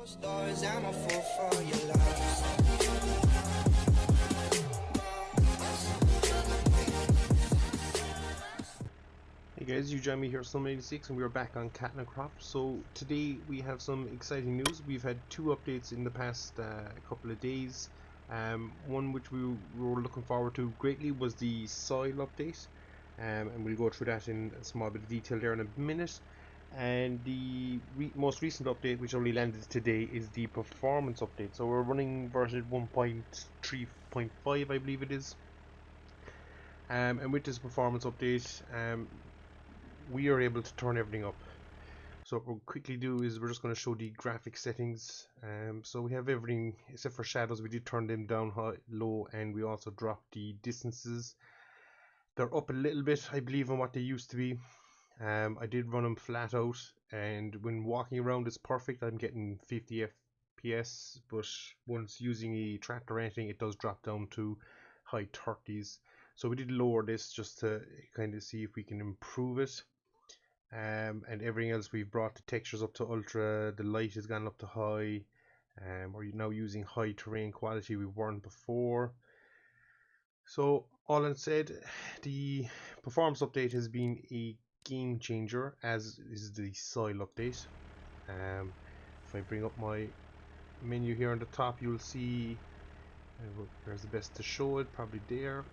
Stars, I'm a fool for your love. Hey guys, you join me here, Slum86, and we are back on Cat and Croft. So today we have some exciting news. We've had two updates in the past couple of days. One which we were looking forward to greatly was the soil update, and we'll go through that in a small bit of detail there in a minute. And the most recent update, which only landed today, is the performance update. So we're running version 1.3.5, I believe it is. And with this performance update, we are able to turn everything up. So what we'll quickly do is we're just going to show the graphic settings. So we have everything except for shadows. We did turn them down low, and we also dropped the distances. They're up a little bit, I believe, on what they used to be. I did run them flat out, and when walking around it's perfect. I'm getting 50 FPS, but once using a tractor or anything, it does drop down to high 30s. So we did lower this just to kind of see if we can improve it. And everything else, we've brought the textures up to ultra, the light has gone up to high. We're now using high terrain quality we weren't before. So all in said, the performance update has been a game changer, as is the soil update. If I bring up my menu here on the top, you'll see where's the best to show it, probably there.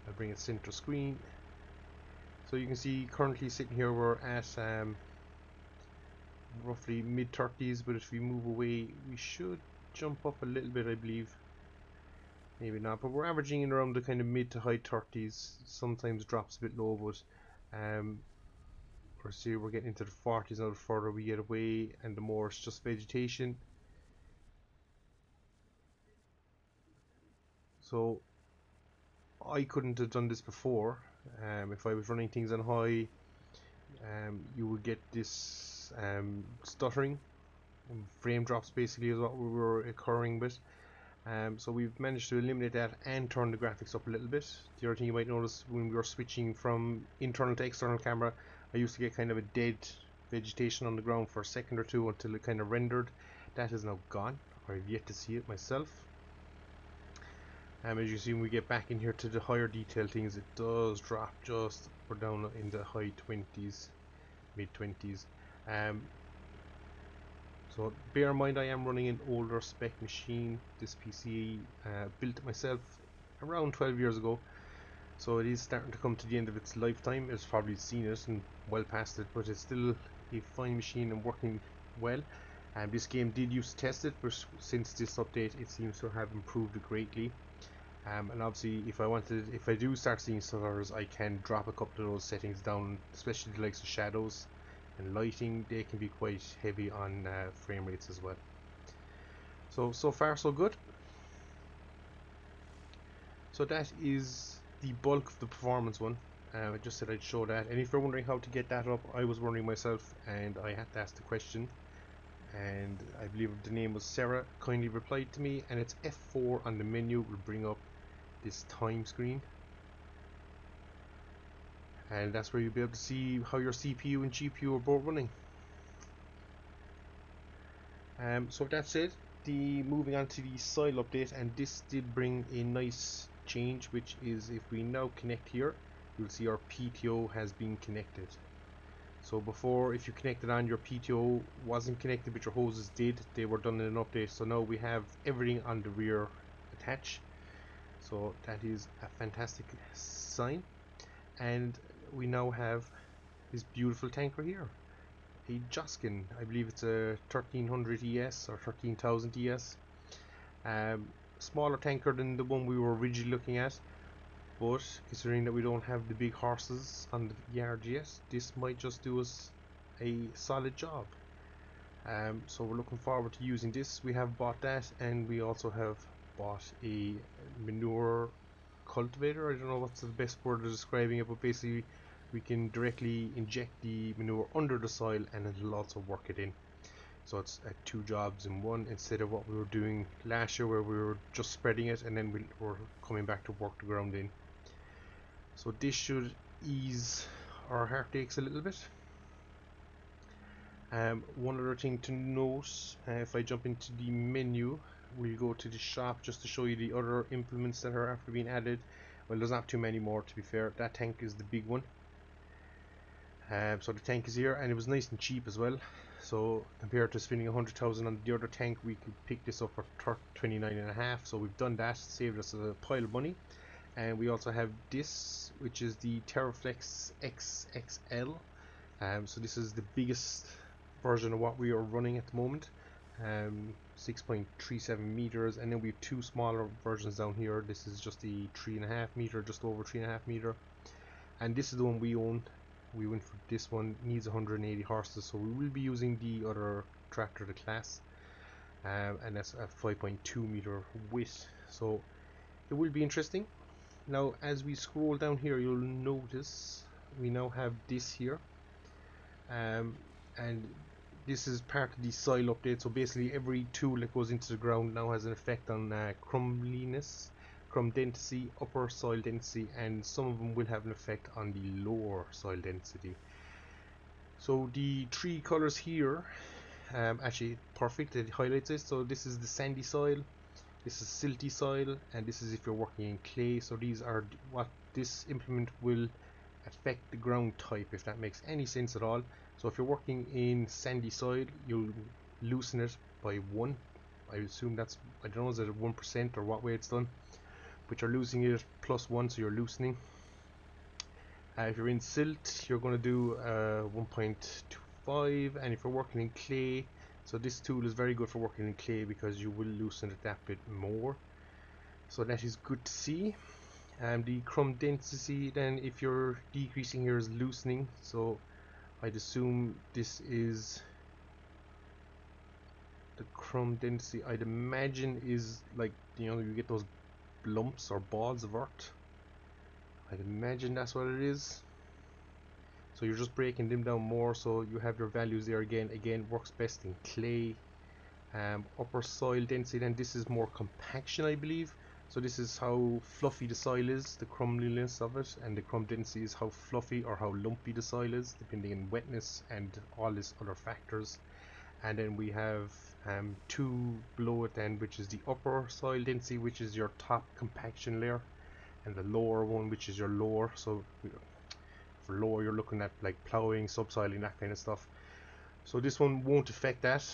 I'll bring it center screen. So you can see currently sitting here we're at roughly mid 30s, but if we move away we should jump up a little bit, I believe. Maybe not, but we're averaging in around the kind of mid to high 30s. Sometimes drops a bit low, but we're getting into the 40s now the further we get away, and the more it's just vegetation. So I couldn't have done this before. If I was running things on high, you would get this stuttering. Frame drops basically is what we were occurring with. So we've managed to eliminate that and turn the graphics up a little bit. The other thing you might notice when we were switching from internal to external camera, I used to get kind of a dead vegetation on the ground for a second or two until it kind of rendered. That is now gone. I've yet to see it myself. As you see, when we get back in here to the higher detail things, it does drop just, we're down in the high 20s, mid 20s. So bear in mind, I am running an older spec machine. This PC built it myself around 12 years ago, so it is starting to come to the end of its lifetime. It's probably seen it and well past it, but it's still a fine machine and working well. And this game did used to test it, but since this update it seems to have improved it greatly. And obviously if I do start seeing stutters, I can drop a couple of those settings down, especially the likes of shadows and lighting. They can be quite heavy on frame rates as well. So far so good. So that is the bulk of the performance one. I just said I'd show that, and if you're wondering how to get that up, I was wondering myself and I had to ask the question, and I believe the name was Sarah kindly replied to me, and it's F4 on the menu will bring up this time screen, and that's where you'll be able to see how your CPU and GPU are both running. So that's it. Moving on to the soil update, and this did bring a nice change, which is if we now connect here, you'll see our PTO has been connected. So before, if you connected on, your PTO wasn't connected, but your hoses did. They were done in an update, so now we have everything on the rear attached. So that is a fantastic sign, and we now have this beautiful tanker here, a Joskin. I believe it's a 1300 ES or 13,000 ES. Smaller tanker than the one we were originally looking at, but considering that we don't have the big horses on the yard yet, this might just do us a solid job. So we're looking forward to using this. We have bought that, and we also have bought a manure cultivator. I don't know what's the best word of describing it, but basically we can directly inject the manure under the soil and it'll also work it in. So it's two jobs in one, instead of what we were doing last year where we were just spreading it and then we're coming back to work the ground in. So this should ease our heartaches a little bit. One other thing to note, if I jump into the menu, we'll go to the shop just to show you the other implements that are after being added. Well, there's not too many more, to be fair. That tank is the big one. So the tank is here, and it was nice and cheap as well. So compared to spending 100,000 on the other tank, we could pick this up for 29.5. So we've done that, saved us a pile of money. And we also have this, which is the Terraflex XXL. So this is the biggest version of what we are running at the moment. 6.37 meters, and then we have two smaller versions down here. This is just the 3.5 meter, just over 3.5 meter, and this is the one we own. We went for this one. Needs 180 horses, so we will be using the other tractor, the Claas, and that's a 5.2 meter width, so it will be interesting. Now as we scroll down here, you'll notice we now have this here, and this is part of the soil update. So basically every tool that goes into the ground now has an effect on crumbliness, crumb density, upper soil density, and some of them will have an effect on the lower soil density. So the three colors here, actually perfect, it highlights it. So this is the sandy soil, this is silty soil, and this is if you're working in clay. So these are what this implement will affect the ground type, if that makes any sense at all. So if you're working in sandy soil, you'll loosen it by 1. I assume that's, I don't know, is it 1% or what way it's done, but you're losing it +1, so you're loosening. If you're in silt, you're going to do 1.25, and if you're working in clay, so this tool is very good for working in clay because you will loosen it that bit more. So that is good to see. The crumb density, then if you're decreasing here, is loosening. So I'd assume this is the crumb density. I'd imagine is like, you know, you get those lumps or balls of earth. I'd imagine that's what it is. So you're just breaking them down more, so you have your values there again. Again, works best in clay. Upper soil density, then this is more compaction, I believe. So this is how fluffy the soil is, the crumbliness of it, and the crumb density is how fluffy or how lumpy the soil is, depending on wetness and all these other factors. And then we have two below it then, which is the upper soil density, which is your top compaction layer, and the lower one, which is your lower. So for lower, you're looking at like plowing, subsoiling, that kind of stuff. So this one won't affect that.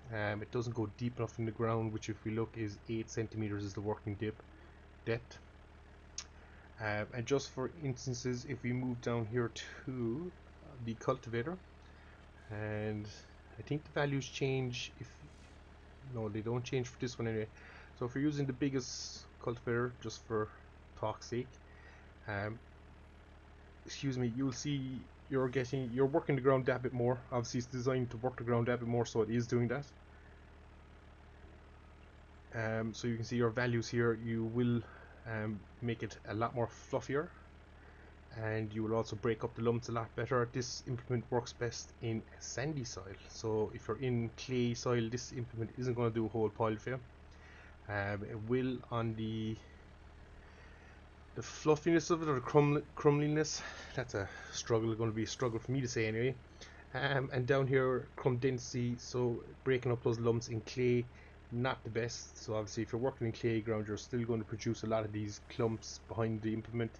It doesn't go deep enough in the ground, which if we look is 8 centimeters is the working depth. And just for instances, if we move down here to the cultivator, and I think the values change if, no, they don't change for this one anyway. So if you're using the biggest cultivator, just for talk's sake, excuse me, you'll see you're working the ground that bit more. Obviously it's designed to work the ground that bit more, so it is doing that. So you can see your values here. You will make it a lot more fluffier, and you will also break up the lumps a lot better. This implement works best in sandy soil, so if you're in clay soil, this implement isn't going to do a whole pile for you. It will on the fluffiness of it, or the crumbliness. That's a struggle, going to be a struggle for me to say anyway. And down here, crumb density, so breaking up those lumps in clay, not the best. So obviously if you're working in clay ground, you're still going to produce a lot of these clumps behind the implement,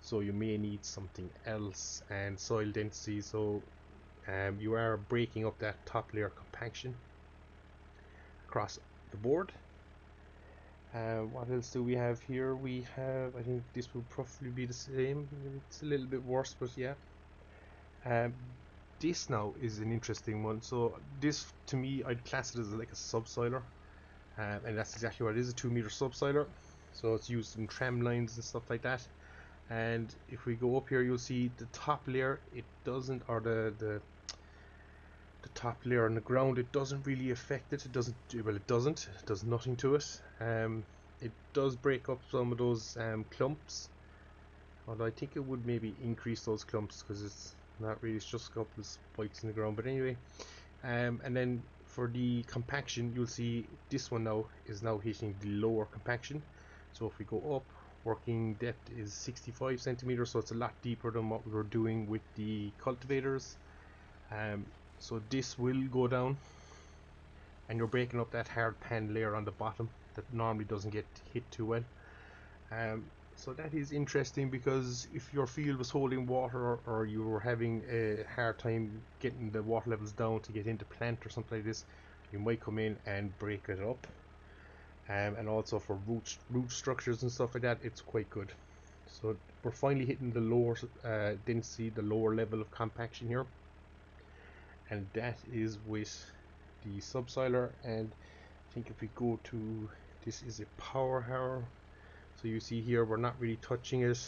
so you may need something else. And soil density, so you are breaking up that top layer compaction across the board. What else do we have here? We have, I think this will probably be the same. It's a little bit worse, but yeah. This now is an interesting one. So this, to me, I'd class it as like a subsoiler, and that's exactly what it is, a 2-meter subsoiler. So it's used in tram lines and stuff like that. And if we go up here, you'll see the top layer, it doesn't, or the top layer on the ground, it doesn't really affect it. It doesn't, well, it doesn't, it does nothing to it. It does break up some of those clumps, although I think it would maybe increase those clumps because it's not really, it's just a couple of spikes in the ground. But anyway, and then for the compaction, you'll see this one now is now hitting the lower compaction. So if we go up, working depth is 65 centimeters, so it's a lot deeper than what we were doing with the cultivators. So this will go down, and you're breaking up that hard pan layer on the bottom that normally doesn't get hit too well. So that is interesting, because if your field was holding water, or you were having a hard time getting the water levels down to get into plant or something like this, you might come in and break it up. And also for root structures and stuff like that, it's quite good. So we're finally hitting the lower density, the lower level of compaction here, and that is with the subsoiler. And I think if we go to, this is a power harrow, so you see here we're not really touching it.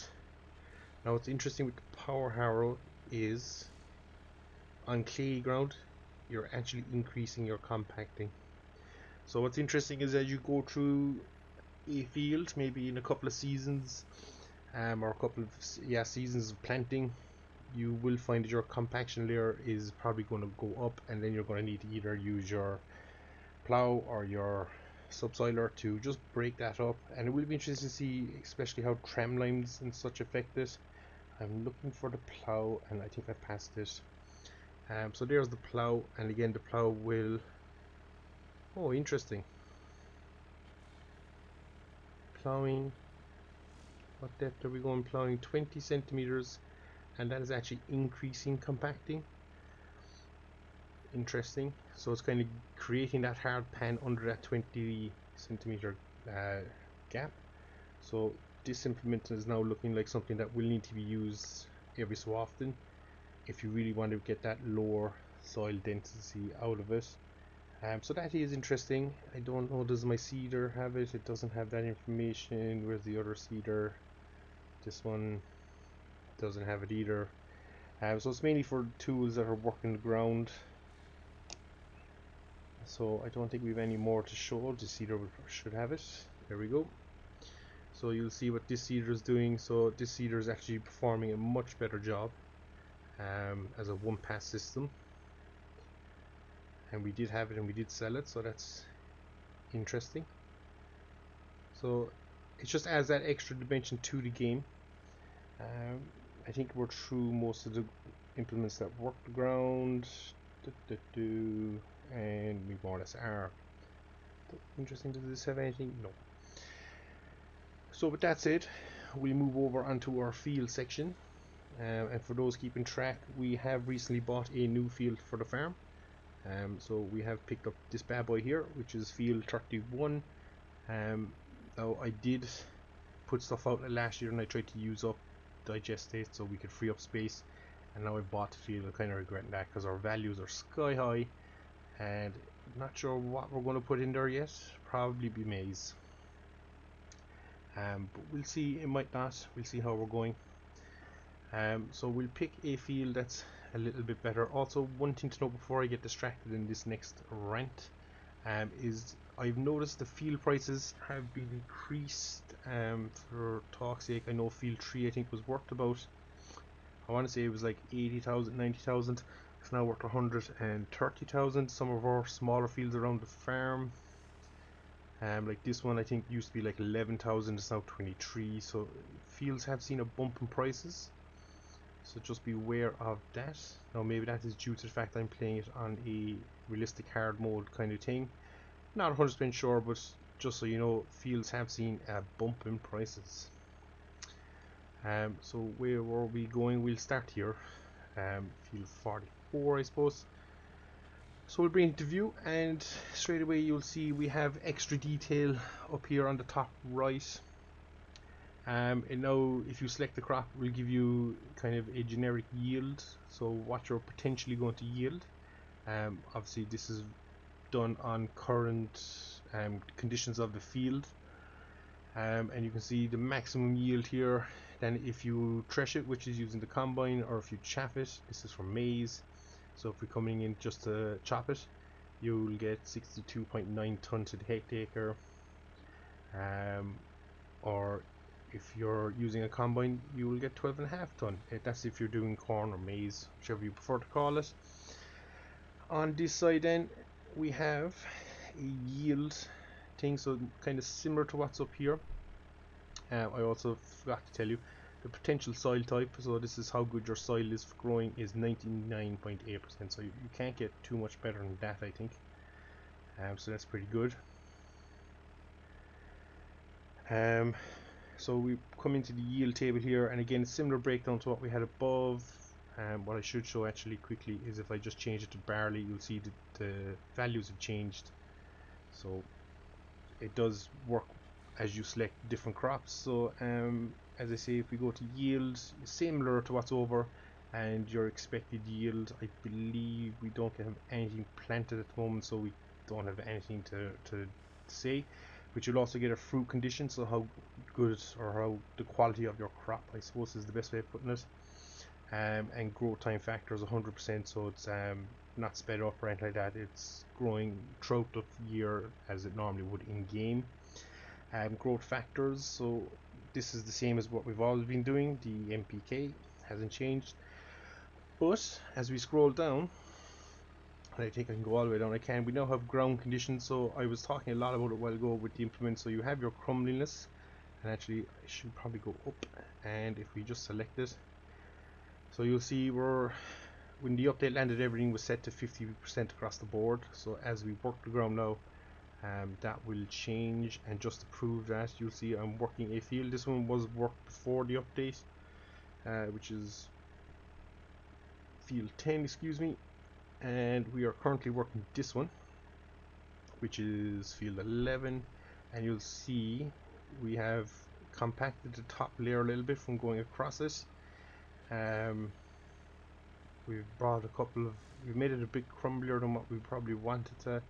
Now what's interesting with the power harrow is, on clay ground you're actually increasing your compacting. So what's interesting is, as you go through a field, maybe in a couple of seasons, or a couple of seasons of planting, you will find that your compaction layer is probably going to go up, and then you're going to need to either use your plow or your subsoiler to just break that up. And it will be interesting to see especially how tram lines and such affect it. I'm looking for the plow, and I think I passed it. So there's the plow, and again the plow will, oh interesting, plowing, what depth are we going? Plowing 20 centimeters, and that is actually increasing compacting. Interesting. So it's kind of creating that hard pan under that 20 centimeter gap. So this implement is now looking like something that will need to be used every so often if you really want to get that lower soil density out of it. So that is interesting. I don't know, does my seeder have it? It doesn't have that information. Where's the other seeder? This one doesn't have it either. So it's mainly for tools that are working the ground. So I don't think we have any more to show. This seeder should have it. There we go. So you'll see what this seeder is doing. So this seeder is actually performing a much better job as a one pass system. And we did have it, and we did sell it, so that's interesting. So it just adds that extra dimension to the game. I think we're through most of the implements that work the ground, and we more or less are. Interesting, does this have anything? No. So with that said, we move over onto our field section. And for those keeping track, we have recently bought a new field for the farm. So we have picked up this bad boy here, which is field 31. Now I did put stuff out last year, and I tried to use up digestate so we could free up space, and now I bought the field. I'm kind of regretting that, because our values are sky high, and not sure what we're going to put in there yet. Probably be maize, but we'll see. It might not. We'll see how we're going. So we'll pick a field that's a little bit better. Also, one thing to know before I get distracted in this next rant is I've noticed the field prices have been increased. For talk's sake, I know field 3 I think was worth about, I want to say it was like 80,000, 90,000. It's now worth 130,000. Some of our smaller fields around the farm, like this one I think used to be like 11,000, it's now 23. So fields have seen a bump in prices. So just be aware of that. Now maybe that is due to the fact I'm playing it on a realistic hard mode kind of thing. Not 100% sure, but just so you know, fields have seen a bump in prices. So where were we going? We'll start here. Field 44, I suppose. So we'll bring it to view, and straight away you'll see we have extra detail up here on the top right. And now if you select the crop, it will give you kind of a generic yield, so what you're potentially going to yield. Obviously this is done on current conditions of the field, and you can see the maximum yield here. Then if you thresh it, which is using the combine, or if you chaff it, this is for maize. So if we're coming in just to chop it, you'll get 62.9 tons to the hectare. Or if you're using a combine, you will get 12.5 ton. That's if you're doing corn or maize, whichever you prefer to call it. On this side then we have a yield thing, so kind of similar to what's up here. I also forgot to tell you, The potential soil type, so this is how good your soil is for growing, is 99.8%. So you can't get too much better than that, I think. So that's pretty good. So we come into the yield table here, and again, similar breakdown to what we had above. What I should show actually quickly is if I just change it to barley, you'll see that the values have changed. So it does work as you select different crops. So as I say, if we go to yield, similar to what's over, and your expected yield, I believe we don't have anything planted at the moment, so we don't have anything to say. But you'll also get a fruit condition, so how good or how the quality of your crop, I suppose, is the best way of putting it. And growth time factor is 100%, so it's not sped up or anything like that. It's growing throughout the year as it normally would in game. Growth factors, so this is the same as what we've always been doing. The NPK hasn't changed, but as we scroll down, I think I can go all the way down. I can. We now have ground conditions, so I was talking a lot about it a while ago with the implement. So you have your crumbliness, and actually I should probably go up, and if we just select it, so you'll see when the update landed, everything was set to 50% across the board. So as we work the ground now, that will change, and just to prove that, you'll see I'm working a field. This one was worked before the update, which is field 10, excuse me, and we are currently working this one, which is field 11, and you'll see we have compacted the top layer a little bit from going across it. We've made it a bit crumblier than what we probably wanted to,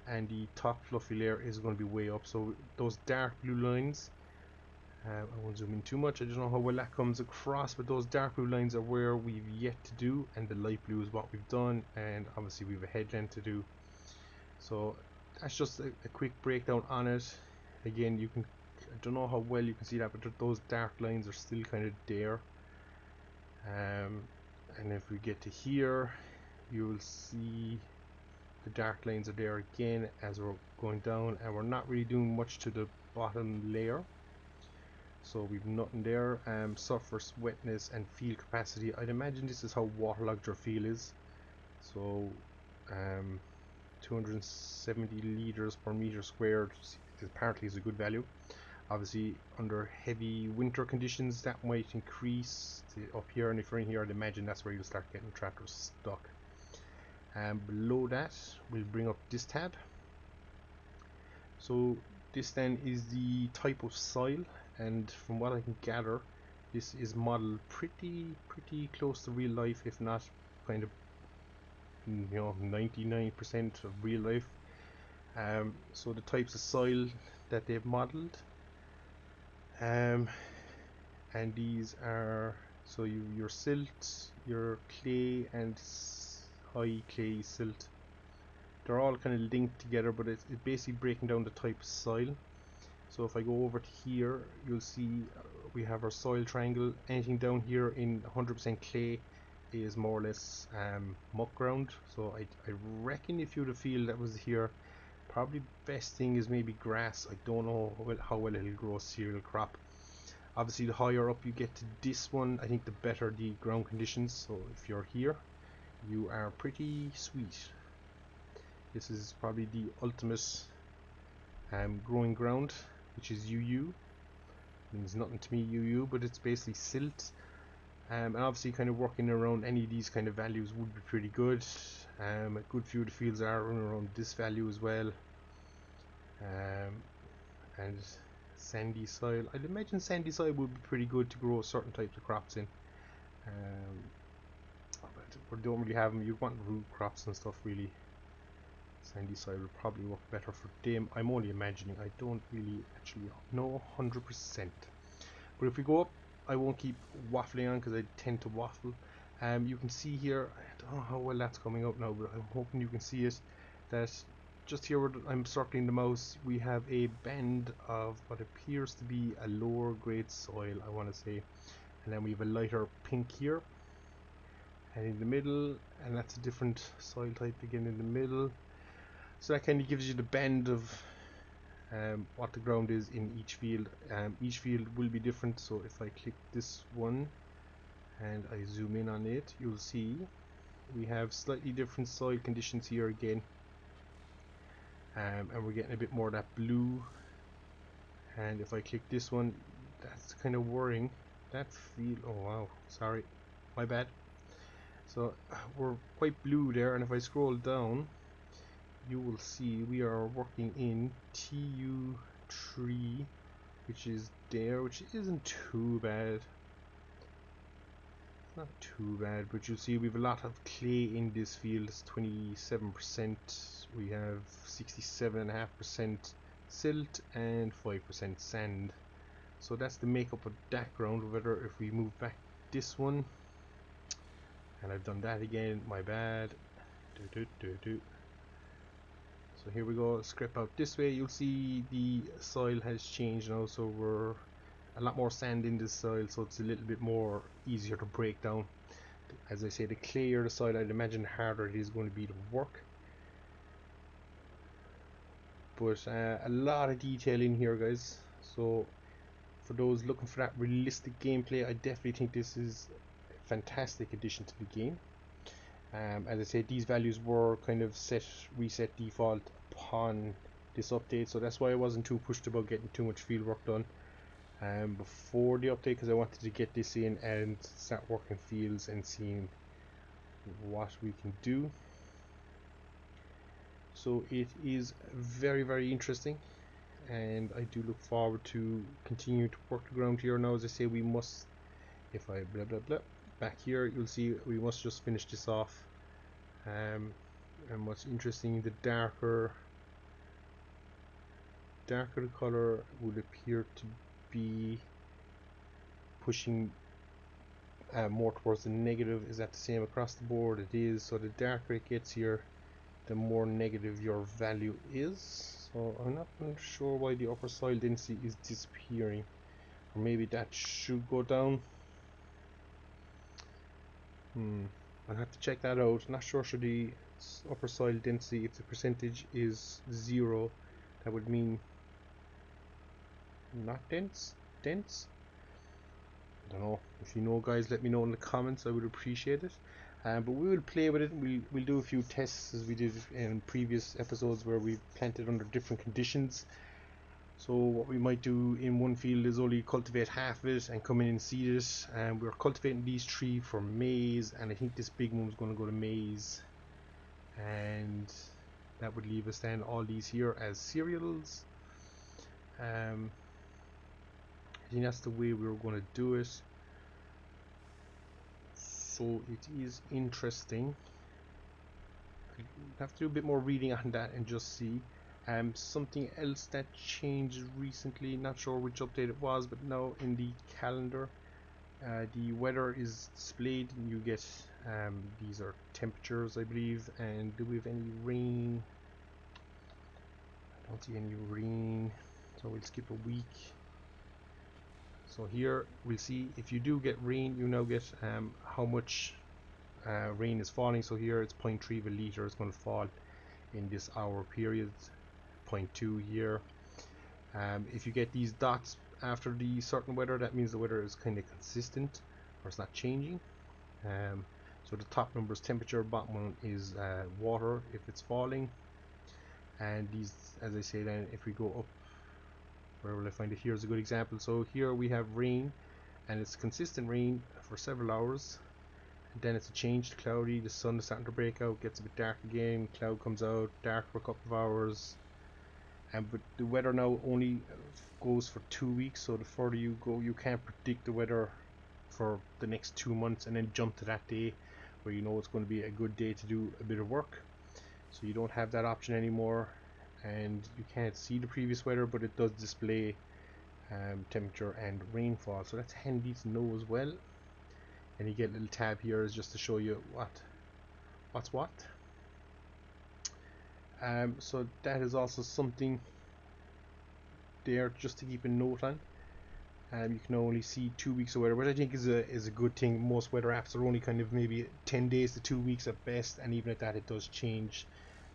and the top fluffy layer is going to be way up. So those dark blue lines, I won't zoom in too much, I don't know how well that comes across, but those dark blue lines are where we've yet to do, and the light blue is what we've done, and obviously we have a headland to do. So that's just a quick breakdown on it. Again, I don't know how well you can see that, but those dark lines are still kind of there. And if we get to here, you will see the dark lines are there again as we're going down, and we're not really doing much to the bottom layer. So we've nothing there. Surface wetness and field capacity, I'd imagine this is how waterlogged your field is. So 270 liters per meter squared apparently is a good value. Obviously under heavy winter conditions that might increase to up here, and if you're in here, I'd imagine that's where you'll start getting tractors stuck. And below that we'll bring up this tab. So this then is the type of soil, and from what I can gather, this is modeled pretty close to real life, if not kind of 99% of real life. So the types of soil that they've modeled, and these are, so your silt, your clay, and high clay silt. They're all kind of linked together, but it's basically breaking down the type of soil. So if I go over to here, you'll see we have our soil triangle. Anything down here in 100% clay is more or less muck ground. So I reckon if you had a field that was here, probably best thing is maybe grass. I don't know how well it'll grow a cereal crop. Obviously the higher up you get to this one, I think the better the ground conditions. So if you're here, you are pretty sweet. This is probably the ultimate growing ground, which is UU. Means nothing to me, UU, but it's basically silt. And obviously kind of working around any of these kind of values would be pretty good. A good few of the fields are around this value as well. And sandy soil, I'd imagine sandy soil would be pretty good to grow certain types of crops in. But we don't really have them. You want root crops and stuff really. Sandy soil would probably work better for them. I'm only imagining, I don't really actually know 100%. But if we go up, I won't keep waffling on because I tend to waffle. You can see here, I don't know how well that's coming up now, but I'm hoping you can see it, that just here where I'm circling the mouse, we have a band of what appears to be a lower grade soil, I want to say, and then we have a lighter pink here, and in the middle, and that's a different soil type again in the middle. So that kind of gives you the band of what the ground is in each field. Each field will be different, so if I click this one and I zoom in on it, you'll see we have slightly different soil conditions here again, and we're getting a bit more of that blue. And if I click this one, that's kind of worrying. That field, oh wow, sorry, my bad. So we're quite blue there, and if I scroll down, you will see we are working in TU3, which is there, which isn't too bad. It's not too bad, but you'll see we have a lot of clay in this field. It's 27%. We have 67.5% silt and 5% sand. So that's the makeup of that ground. Whether if we move back this one, and I've done that again, my bad. So here we go, scrape out this way, you'll see the soil has changed now, so we're a lot more sand in this soil, so it's a little bit more easier to break down. As I say, the clayer the soil, I'd imagine the harder it is going to be to work. But a lot of detail in here, guys. So for those looking for that realistic gameplay, I definitely think this is a fantastic addition to the game. As I said, these values were kind of reset default upon this update, so that's why I wasn't too pushed about getting too much field work done before the update, because I wanted to get this in and start working fields and seeing what we can do. So it is very, very interesting, and I do look forward to continuing to work the ground here. Now, as I say, we must, if I blah blah blah back here, you'll see we must just finish this off. And what's interesting, the darker the color would appear to be pushing more towards the negative. Is that the same across the board? It is. So the darker it gets here, the more negative your value is. So I'm not sure why the upper soil density is disappearing, or maybe that should go down. I'll have to check that out. Not sure, should the upper soil density, if the percentage is 0, that would mean not dense? I don't know. If you know, guys, let me know in the comments. I would appreciate it. But we will play with it. We'll do a few tests as we did in previous episodes where we planted under different conditions. So what we might do in one field is only cultivate half of it and come in and seed it. And we're cultivating these 3 for maize, and I think this big one's going to go to maize. And that would leave us then all these here as cereals. I think that's the way we were going to do it. So it is interesting. I have to do a bit more reading on that and just see. Something else that changed recently, not sure which update it was, but now in the calendar, the weather is displayed, and you get these are temperatures, I believe. And do we have any rain? I don't see any rain, so we'll skip a week. So here we'll see if you do get rain, you now get how much rain is falling. So here it's 0.3 of a liter is going to fall in this hour period, 0.2 here. If you get these dots after the certain weather, that means the weather is kind of consistent, or it's not changing. So the top number is temperature, bottom one is water if it's falling. And these, as I say, then if we go up, where will I find it? Here's a good example. So here we have rain, and it's consistent rain for several hours, and then it's a change to cloudy. The sun is starting to break out, gets a bit dark again, cloud comes out, dark for a couple of hours. But the weather now only goes for 2 weeks, so the further you go, you can't predict the weather for the next 2 months and then jump to that day where you know it's going to be a good day to do a bit of work. So you don't have that option anymore, and you can't see the previous weather, but it does display temperature and rainfall, so that's handy to know as well. And you get a little tab here is just to show you what's what. So that is also something there just to keep a note on. You can only see 2 weeks of weather, which I think is a good thing. Most weather apps are only kind of maybe 10 days to 2 weeks at best, and even at that it does change.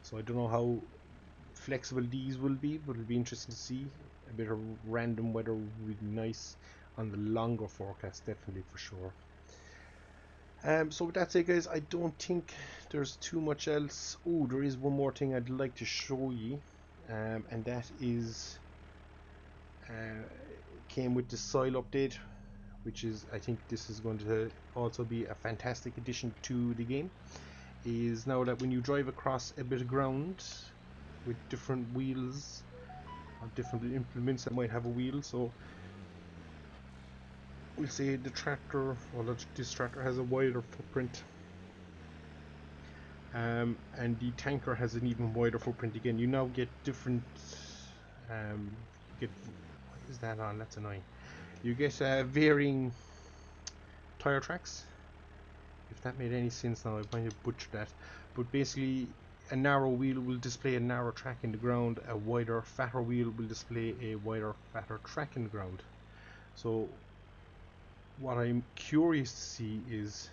So I don't know how flexible these will be, but it'll be interesting to see. A bit of random weather would be nice on the longer forecast, definitely for sure. So with that said, guys, I don't think there's too much else. Oh, there is one more thing I'd like to show you, and that is came with the soil update, which is, I think this is going to also be a fantastic addition to the game. Is now that when you drive across a bit of ground with different wheels or different implements that might have a wheel, so we'll say the tractor, or this tractor has a wider footprint, and the tanker has an even wider footprint. Again, you now get different what is that on? That's annoying. You get varying tire tracks. If that made any sense now, I might have butchered that. But basically, a narrow wheel will display a narrow track in the ground. A wider, fatter wheel will display a wider, fatter track in the ground. So what I'm curious to see is,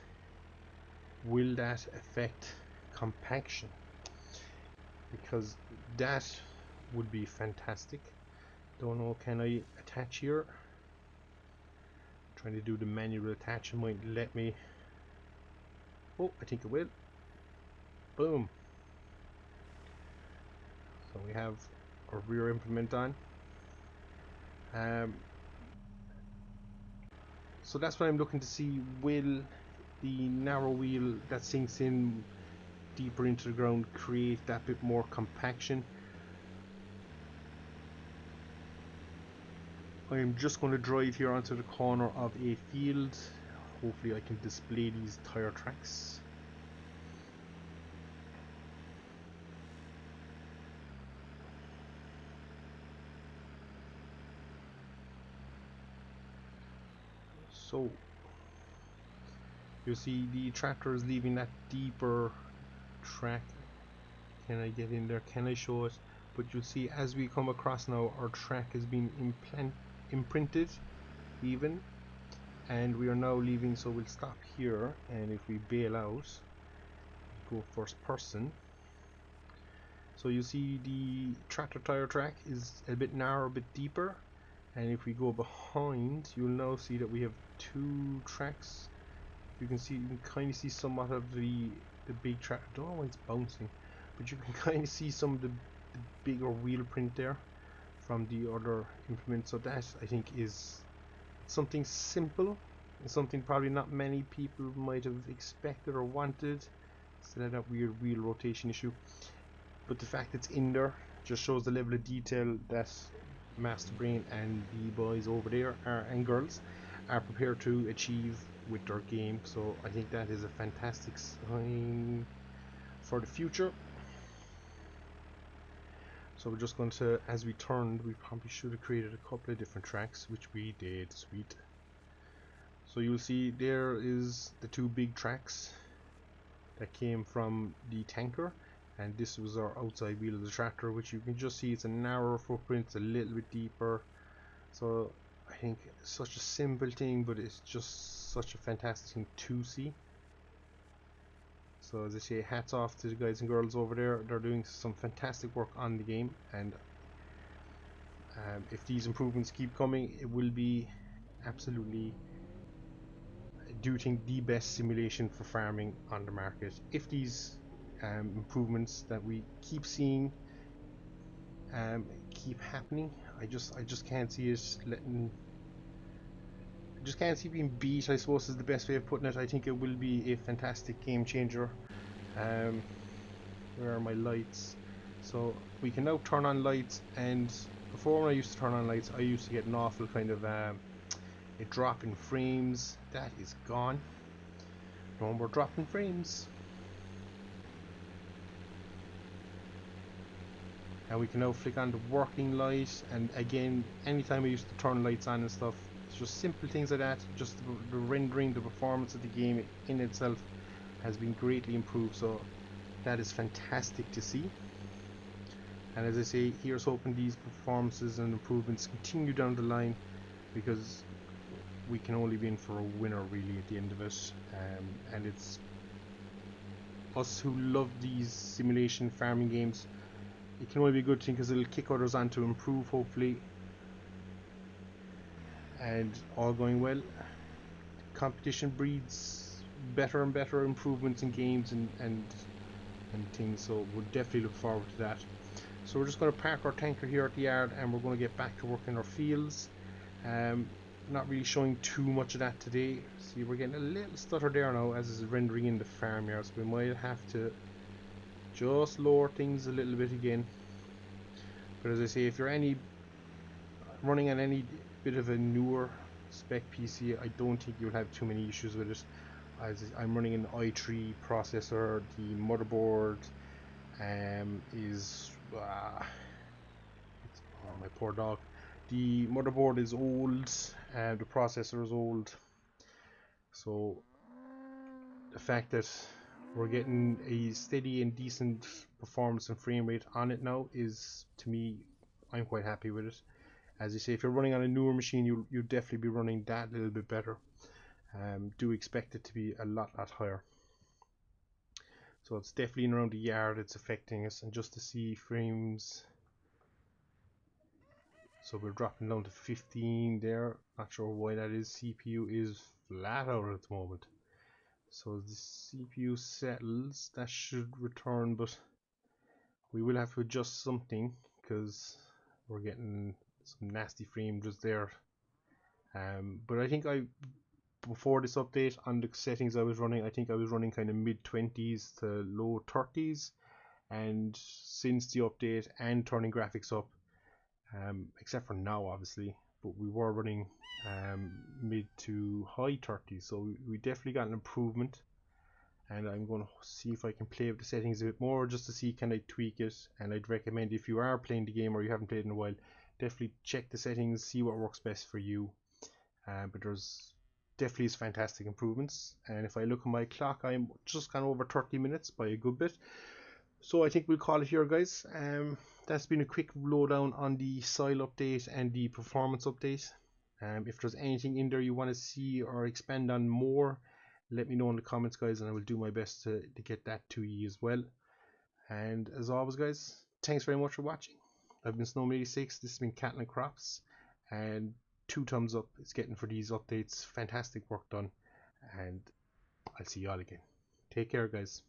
will that affect compaction? Because that would be fantastic. Don't know, can I attach here? Trying to do the manual attach, it might let me. Oh, I think it will. Boom. So we have our rear implement on. So that's what I'm looking to see. Will the narrow wheel that sinks in deeper into the ground create that bit more compaction? I am just going to drive here onto the corner of a field. Hopefully I can display these tire tracks. So you see the tractor is leaving that deeper track. Can I get in there? Can I show it? But you'll see as we come across now, our track has been imprinted even, and we are now leaving. So we'll stop here, and if we bail out, go first person. So you see the tractor tire track is a bit narrower, a bit deeper, and if we go behind, you'll now see that we have two tracks. You can kind of see somewhat of the big track. I don't know why it's bouncing, but you can kind of see some of the bigger wheel print there from the other implement. So that, I think, is something simple, and something probably not many people might have expected or wanted, instead of that weird wheel rotation issue. But the fact it's in there just shows the level of detail that Master Brain and the boys over there and girls are prepared to achieve with their game. So I think that is a fantastic sign for the future. So we're just going to, as we turned, we probably should have created a couple of different tracks, which we did. Sweet. So you'll see there is the two big tracks that came from the tanker, and this was our outside wheel of the tractor, which you can just see it's a narrower footprint, it's a little bit deeper. So I think it's such a simple thing, but it's just such a fantastic thing to see. So as I say, hats off to the guys and girls over there. They're doing some fantastic work on the game, and if these improvements keep coming, it will be absolutely, do you think, the best simulation for farming on the market. If these improvements that we keep seeing keep happening, I just can't see it letting. I just can't see being beat, I suppose, is the best way of putting it. I think it will be a fantastic game changer. Where are my lights? So we can now turn on lights, and before, when I used to turn on lights, I used to get an awful kind of a drop in frames. That is gone. No more dropping frames. And we can now flick on the working light, and again, anytime I used to turn lights on and stuff, it's just simple things like that. Just the rendering, the performance of the game in itself has been greatly improved, so that is fantastic to see. And as I say, here's hoping these performances and improvements continue down the line, because we can only be in for a winner really at the end of it. And it's us who love these simulation farming games. it can only be a good thing because it'll kick others on to improve, hopefully. And all going well, competition breeds better and better improvements in games and things, so we'll definitely look forward to that. So we're just going to park our tanker here at the yard and we're going to get back to work in our fields. Not really showing too much of that today. See, we're getting a little stutter there now as it's rendering in the farmyard, so we might have to just lower things a little bit again. But as I say, if you're running on any bit of a newer spec PC, I don't think you'll have too many issues with it. As I'm running an i3 processor, the motherboard is oh, my poor dog. The motherboard is old and the processor is old, so the fact that we're getting a steady and decent performance and frame rate on it now is, to me, I'm quite happy with it. As you say, if you're running on a newer machine, you'll definitely be running that a little bit better. Do expect it to be a lot higher. So it's definitely in around the yard it's affecting us, and just to see frames. So we're dropping down to 15 there. Not sure why that is. CPU is flat out at the moment. So the CPU settles, that should return, but we will have to adjust something because we're getting some nasty frame just there. But I think before this update, on the settings I was running, I think I was running kind of mid 20s to low 30s, and since the update and turning graphics up, except for now obviously, but we were running mid to high 30s, so we definitely got an improvement. And I'm going to see if I can play with the settings a bit more just to see can I tweak it. And I'd recommend, if you are playing the game or you haven't played in a while, definitely check the settings, see what works best for you. But there's definitely is fantastic improvements. And if I look at my clock, I'm just gone over 30 minutes by a good bit. So I think we'll call it here, guys. That's been a quick lowdown on the soil update and the performance update. If there's anything in there you want to see or expand on more, let me know in the comments, guys, and I will do my best to get that to you as well. And as always, guys, thanks very much for watching. I've been Snowman86, this has been Catlin Crops, and 2 thumbs up it's getting for these updates. Fantastic work done, and I'll see you all again. Take care, guys.